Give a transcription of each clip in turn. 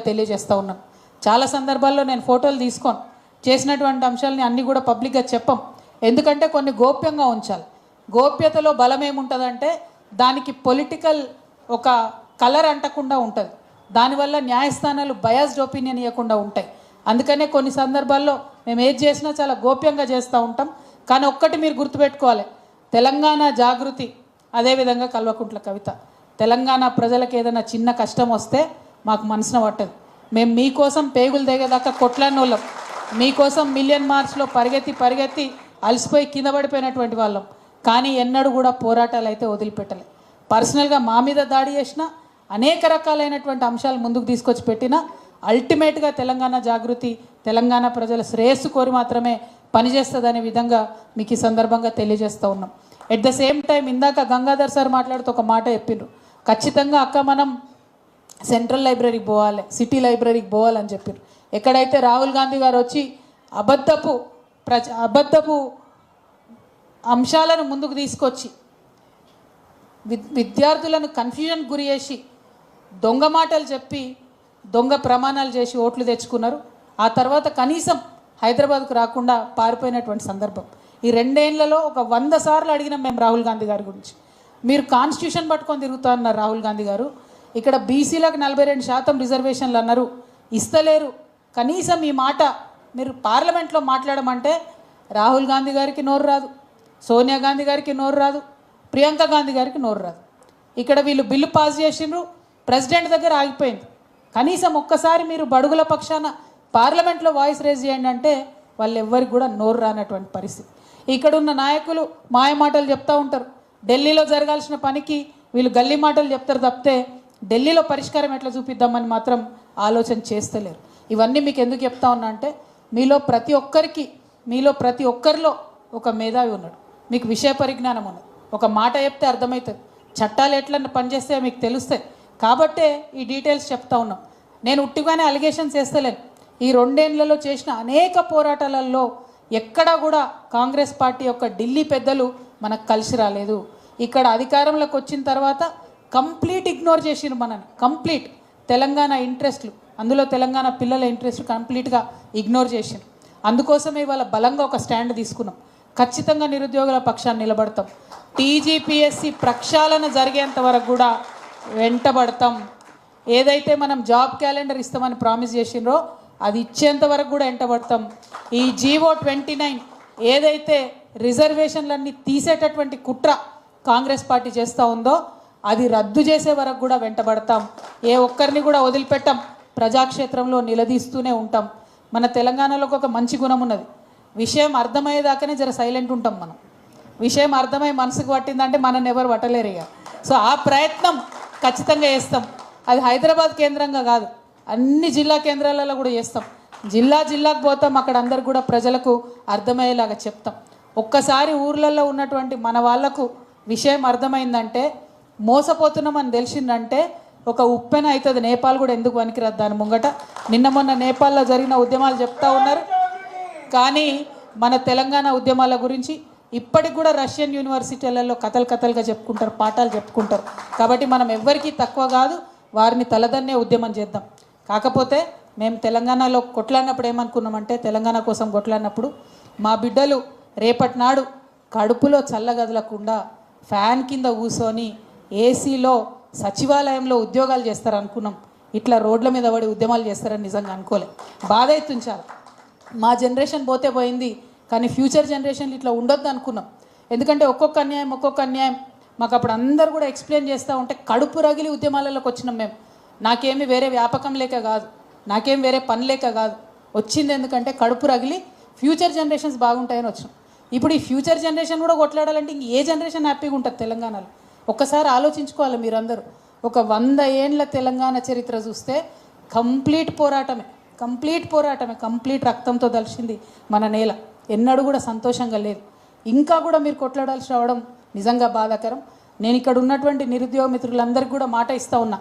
తెలియజేస్తూ ఉన్నాం. చాలా సందర్భాల్లో నేను ఫోటోలు తీసుకొని చేసినటువంటి అంశాలని అన్నీ కూడా పబ్లిక్గా చెప్పం. ఎందుకంటే కొన్ని గోప్యంగా ఉంచాలి. గోప్యతలో బలం ఏముంటుందంటే దానికి పొలిటికల్ ఒక కలర్ అంటకుండా ఉంటుంది. దానివల్ల న్యాయస్థానాలు బయాస్డ్ ఒపీనియన్ ఇవ్వకుండా ఉంటాయి. అందుకనే కొన్ని సందర్భాల్లో మేము ఏది చేసినా చాలా గోప్యంగా చేస్తూ ఉంటాం. కానీ ఒక్కటి మీరు గుర్తుపెట్టుకోవాలి, తెలంగాణ జాగృతి అదేవిధంగా కల్వకుంట్ల కవిత, తెలంగాణ ప్రజలకు ఏదైనా చిన్న కష్టం వస్తే మాకు మనసున పట్టదు. మేము మీకోసం పేగులు దిగేదాకా కొట్లాడినోళ్ళం, మీకోసం మిలియన్ మార్చ్లో పరిగెత్తి అలసిపోయి కింద పడిపోయినటువంటి వాళ్ళం. కానీ ఎన్నడూ కూడా పోరాటాలు అయితే వదిలిపెట్టలే. పర్సనల్గా మా మీద దాడి చేసిన అనేక రకాలైనటువంటి అంశాలు ముందుకు తీసుకొచ్చి పెట్టినా అల్టిమేట్గా తెలంగాణ జాగృతి తెలంగాణ ప్రజల శ్రేయస్సు కోరి మాత్రమే పనిచేస్తుందనే విధంగా మీకు ఈ సందర్భంగా తెలియజేస్తూ ఉన్నాం. ఎట్ ద సేమ్ టైం ఇందాక గంగాధర్ సార్ మాట్లాడుతూ ఒక మాట చెప్పిండ్రు, ఖచ్చితంగా అక్క మనం సెంట్రల్ లైబ్రరీకి పోవాలి, సిటీ లైబ్రరీకి పోవాలని చెప్పారు. ఎక్కడైతే రాహుల్ గాంధీ గారు వచ్చి అబద్ధపు అంశాలను ముందుకు తీసుకొచ్చి విద్యార్థులను కన్ఫ్యూజన్ గురి చేసి దొంగ మాటలు చెప్పి దొంగ ప్రమాణాలు చేసి ఓట్లు తెచ్చుకున్నారు. ఆ తర్వాత కనీసం హైదరాబాద్కు రాకుండా పారిపోయినటువంటి సందర్భం. ఈ 2 ఏళ్లలో ఒక 100 సార్లు అడిగినాం మేము రాహుల్ గాంధీ గారి గురించి. మీరు కాన్స్టిట్యూషన్ పట్టుకొని తిరుగుతా అన్నారు రాహుల్ గాంధీ గారు. ఇక్కడ బీసీలకు 42% రిజర్వేషన్లు అన్నారు, ఇస్తలేరు. కనీసం ఈ మాట మీరు పార్లమెంట్లో మాట్లాడమంటే రాహుల్ గాంధీ గారికి నోరు రాదు, సోనియా గాంధీ గారికి నోరు రాదు, ప్రియాంక గాంధీ గారికి నోరు రాదు. ఇక్కడ వీళ్ళు బిల్లు పాస్ చేసిండ్రు, ప్రెసిడెంట్ దగ్గర ఆగిపోయింది. కనీసం ఒక్కసారి మీరు బడుగుల పక్షాన పార్లమెంట్లో వాయిస్ రేజ్ చేయండి అంటే వాళ్ళు ఎవ్వరికి కూడా నోరు రానటువంటి పరిస్థితి. ఇక్కడున్న నాయకులు మాయ మాటలు చెప్తూ ఉంటారు. ఢిల్లీలో జరగాల్సిన పనికి వీళ్ళు గల్లీ మాటలు చెప్తారు తప్పితే ఢిల్లీలో పరిష్కారం ఎట్లా చూపిద్దామని మాత్రం ఆలోచన చేస్తలేరు. ఇవన్నీ మీకు ఎందుకు చెప్తా ఉన్నా అంటే మీలో ప్రతి ఒక్కరిలో ఒక మేధావి ఉన్నాడు, మీకు విషయ పరిజ్ఞానం ఉన్నది. ఒక మాట చెప్తే అర్థమవుతుంది, చట్టాలు ఎట్లా పనిచేస్తే మీకు తెలుస్తాయి. కాబట్టే ఈ డీటెయిల్స్ చెప్తా ఉన్నాం. నేను ఉట్టిగానే అలిగేషన్స్ వేస్తలేను. ఈ 2 ఏళ్లలో చేసిన అనేక పోరాటాలలో ఎక్కడా కూడా కాంగ్రెస్ పార్టీ యొక్క ఢిల్లీ పెద్దలు మనకు కలిసి రాలేదు. ఇక్కడ అధికారంలోకి వచ్చిన తర్వాత కంప్లీట్ ఇగ్నోర్ చేసిరు మనని. కంప్లీట్ తెలంగాణ ఇంట్రెస్ట్లు, అందులో తెలంగాణ పిల్లల ఇంట్రెస్ట్ కంప్లీట్గా ఇగ్నోర్ చేసిరు. అందుకోసమే ఇవాళ బలంగా ఒక స్టాండ్ తీసుకున్నాం. ఖచ్చితంగా నిరుద్యోగుల పక్షాన్ని నిలబడతాం. టీజీపీఎస్సీ ప్రక్షాళన జరిగేంత వరకు కూడా వెంటబడతాం. ఏదైతే మనం జాబ్ క్యాలెండర్ ఇస్తామని ప్రామిస్ చేసిండ్రో అది ఇచ్చేంత వరకు కూడా వెంటబడతాం. ఈ జీవో 29 ఏదైతే రిజర్వేషన్లన్నీ తీసేటటువంటి కుట్ర కాంగ్రెస్ పార్టీ చేస్తూ ఉందో అది రద్దు చేసే వరకు కూడా వెంటబడతాం. ఏ ఒక్కరిని కూడా వదిలిపెట్టాం. ప్రజాక్షేత్రంలో నిలదీస్తూనే ఉంటాం. మన తెలంగాణలో ఒక మంచి గుణం ఉన్నది, విషయం అర్థమయ్యేదాకానే జర సైలెంట్ ఉంటాం. మనం విషయం అర్థమై మనసుకు పట్టిందంటే మనల్ని ఎవరు పట్టలేరు ఇక. సో ఆ ప్రయత్నం ఖచ్చితంగా చేస్తాం. అది హైదరాబాద్ కేంద్రంగా కాదు, అన్ని జిల్లా కేంద్రాలలో కూడా చేస్తాం. జిల్లాకు పోతాం, అక్కడ అందరు కూడా ప్రజలకు అర్థమయ్యేలాగా చెప్తాం. ఒక్కసారి ఊర్లలో ఉన్నటువంటి మన వాళ్లకు విషయం అర్థమైందంటే మోసపోతున్నామని తెలిసిందంటే ఒక ఉప్పెన అవుతుంది. నేపాల్ కూడా ఎందుకు పనికిరాదు దాని ముంగట. మొన్న నేపాల్లో జరిగిన ఉద్యమాలు చెప్తా ఉన్నారు, కానీ మన తెలంగాణ ఉద్యమాల గురించి ఇప్పటికి కూడా రష్యన్ యూనివర్సిటీలలో కథలుగా చెప్పుకుంటారు, పాఠాలు చెప్పుకుంటారు. కాబట్టి మనం ఎవ్వరికీ తక్కువ కాదు, వారిని తలదన్నే ఉద్యమం చేద్దాం. కాకపోతే మేము తెలంగాణలో కొట్లాడినప్పుడు ఏమనుకున్నామంటే, తెలంగాణ కోసం కొట్లాడినప్పుడు మా బిడ్డలు రేపటి నాడు కడుపులో చల్లగదలకుండా ఫ్యాన్ కింద కూర్చొని ఏసీలో సచివాలయంలో ఉద్యోగాలు చేస్తారనుకున్నాం. ఇట్లా రోడ్ల మీద పడి ఉద్యమాలు చేస్తారని నిజంగా అనుకోలే. బాధ అవుతుంచాలి. మా జనరేషన్ పోతే పోయింది, కానీ ఫ్యూచర్ జనరేషన్లు ఇట్లా ఉండొద్దు అనుకున్నాం. ఎందుకంటే ఒక్కొక్క అన్యాయం మాకు అప్పుడు అందరూ కూడా ఎక్స్ప్లెయిన్ చేస్తూ ఉంటే కడుపు రగిలి ఉద్యమాలలోకి వచ్చినాం మేము. నాకేమి వేరే వ్యాపకం లేక కాదు, నాకేం వేరే పని లేక కాదు, వచ్చింది ఎందుకంటే కడుపు రగిలి ఫ్యూచర్ జనరేషన్స్ బాగుంటాయని వచ్చినాం. ఇప్పుడు ఈ ఫ్యూచర్ జనరేషన్ కూడా కొట్లాడాలంటే ఇంక ఏ జనరేషన్ హ్యాపీగా ఉంటుంది తెలంగాణలో? ఒక్కసారి ఆలోచించుకోవాలి మీరందరూ. ఒక 100 ఏండ్ల తెలంగాణ చరిత్ర చూస్తే కంప్లీట్ పోరాటమే, కంప్లీట్ రక్తంతో దలిచింది మన నేల. ఎన్నడూ కూడా సంతోషంగా లేదు. ఇంకా కూడా మీరు కొట్లాడాల్సి రావడం నిజంగా బాధాకరం. నేను ఇక్కడ ఉన్నటువంటి నిరుద్యోగ మిత్రులందరికీ కూడా మాట ఇస్తూ ఉన్నా,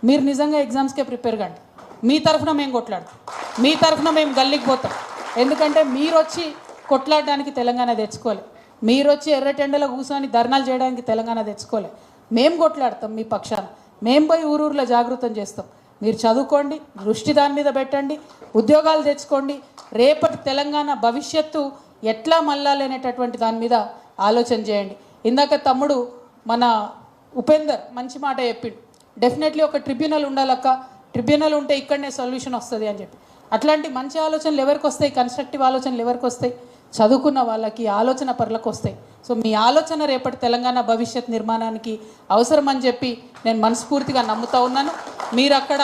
మీరు నిజంగా ఎగ్జామ్స్కే ప్రిపేర్ కండి. మీ తరఫున మేము కొట్లాడతాం, మీ తరఫున మేము గల్లీకి పోతాం. ఎందుకంటే మీరు వచ్చి కొట్లాడడానికి తెలంగాణ తెచ్చుకోవాలి, మీరు వచ్చి ఎర్రటెండలో కూర్చొని ధర్నాలు చేయడానికి తెలంగాణ తెచ్చుకోలే. మేము కొట్లాడతాం మీ పక్షాన, మేము పోయి ఊరూరులో జాగృతం చేస్తాం. మీరు చదువుకోండి, దృష్టి దాని మీద పెట్టండి, ఉద్యోగాలు తెచ్చుకోండి. రేపటి తెలంగాణ భవిష్యత్తు ఎట్లా మళ్ళాలి అనేటటువంటి దాని మీద ఆలోచన చేయండి. ఇందాక తమ్ముడు మన ఉపేందర్ మంచి మాట చెప్పిండు. డెఫినెట్లీ ఒక ట్రిబ్యునల్ ఉండాలక్క, ట్రిబ్యునల్ ఉంటే ఇక్కడనే సొల్యూషన్ వస్తుంది అని చెప్పి. అట్లాంటి మంచి ఆలోచనలు ఎవరికి వస్తాయి? కన్స్ట్రక్టివ్ ఆలోచనలు ఎవరికి వస్తాయి? చదువుకున్న వాళ్ళకి, ఆలోచన పరులకు వస్తాయి. సో మీ ఆలోచన రేపటి తెలంగాణ భవిష్యత్ నిర్మాణానికి అవసరం అని చెప్పి నేను మనస్ఫూర్తిగా నమ్ముతా ఉన్నాను. మీరు అక్కడ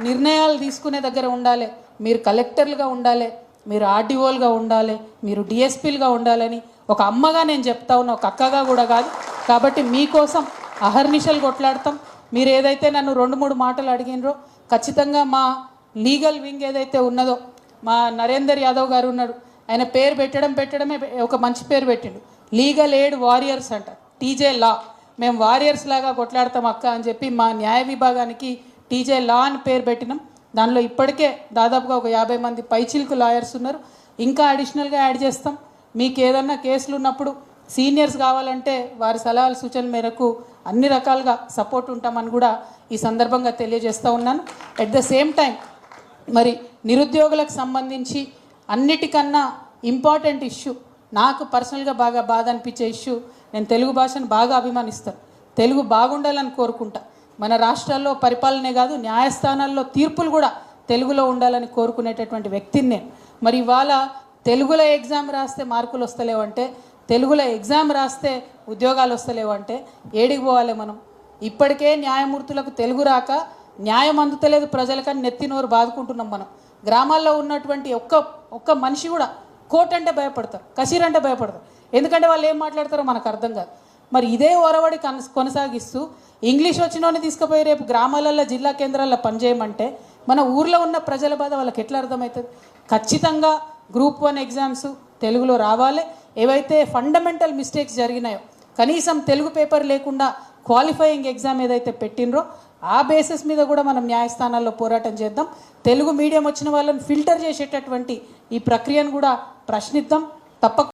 నిర్ణయాలు తీసుకునే దగ్గర ఉండాలి, మీరు కలెక్టర్లుగా ఉండాలి, మీరు ఆర్డీఓలుగా ఉండాలి, మీరు డిఎస్పీలుగా ఉండాలని ఒక అమ్మగా నేను చెప్తా ఉన్నా, ఒక అక్కగా కూడా కాదు. కాబట్టి మీకోసం అహర్నిశలు కొట్లాడతాం. మీరు ఏదైతే నన్ను 2-3 మాటలు అడిగినరో ఖచ్చితంగా మా లీగల్ వింగ్ ఏదైతే ఉన్నదో, మా నరేందర్ యాదవ్ గారు ఉన్నాడు, ఆయన పేరు పెట్టడమే ఒక మంచి పేరు పెట్టిండు, లీగల్ ఎయిడ్ వారియర్స్ అంట, టీజే లా. మేము వారియర్స్ లాగా కొట్లాడతాం అక్క అని చెప్పి మా న్యాయ విభాగానికి టీజే లా అని పేరు పెట్టినాం. దానిలో ఇప్పటికే దాదాపుగా ఒక 50 మంది పైచిల్కు లాయర్స్ ఉన్నారు. ఇంకా అడిషనల్గా యాడ్ చేస్తాం. మీకు ఏదన్నా కేసులు ఉన్నప్పుడు సీనియర్స్ కావాలంటే వారి సలహాలు సూచనల మేరకు అన్ని రకాలుగా సపోర్ట్ ఉంటామని కూడా ఈ సందర్భంగా తెలియజేస్తూ ఉన్నాను. ఎట్ ద సేమ్ టైం మరి నిరుద్యోగులకు సంబంధించి అన్నిటికన్నా ఇంపార్టెంట్ ఇష్యూ, నాకు పర్సనల్గా బాగా బాధ అనిపించే ఇష్యూ, నేను తెలుగు భాషను బాగా అభిమానిస్తాను, తెలుగు బాగుండాలని కోరుకుంటా. మన రాష్ట్రాల్లో పరిపాలనే కాదు, న్యాయస్థానాల్లో తీర్పులు కూడా తెలుగులో ఉండాలని కోరుకునేటటువంటి వ్యక్తిని నేను. మరి ఇవాళ తెలుగులో ఎగ్జామ్ రాస్తే మార్కులు వస్తలేవంటే, తెలుగులో ఎగ్జామ్ రాస్తే ఉద్యోగాలు వస్తలేవంటే ఏడికి పోవాలి మనం? ఇప్పటికే న్యాయమూర్తులకు తెలుగు రాక న్యాయం అందుతలేదు ప్రజలకని నెత్తి నోరు బాదుకుంటున్నాం మనం. గ్రామాల్లో ఉన్నటువంటి ఒక్క మనిషి కూడా కోర్టు అంటే భయపడతారు, కసీర్ అంటే భయపడతారు. ఎందుకంటే వాళ్ళు ఏం మాట్లాడతారో మనకు అర్థం కాదు. మరి ఇదే ఒరవడి కొనసాగిస్తూ ఇంగ్లీష్ వచ్చినోని తీసుకుపోయి రేపు గ్రామాలలో, జిల్లా కేంద్రాల్లో పనిచేయమంటే మన ఊర్లో ఉన్న ప్రజల బాధ వాళ్ళకి ఎట్లా అర్థమవుతుంది? ఖచ్చితంగా గ్రూప్ 1 ఎగ్జామ్స్ తెలుగులో రావాలి. ఏవైతే ఫండమెంటల్ మిస్టేక్స్ జరిగినాయో, కనీసం తెలుగు పేపర్ లేకుండా క్వాలిఫైయింగ్ ఎగ్జామ్ ఏదైతే పెట్టినరో ఆ బేసిస్ మీద కూడా మనం న్యాయస్థానాల్లో పోరాటం చేద్దాం. తెలుగు మీడియం వచ్చిన వాళ్ళని ఫిల్టర్ చేసేటటువంటి ఈ ప్రక్రియను కూడా ప్రశ్నిద్దాం. తప్పకుండా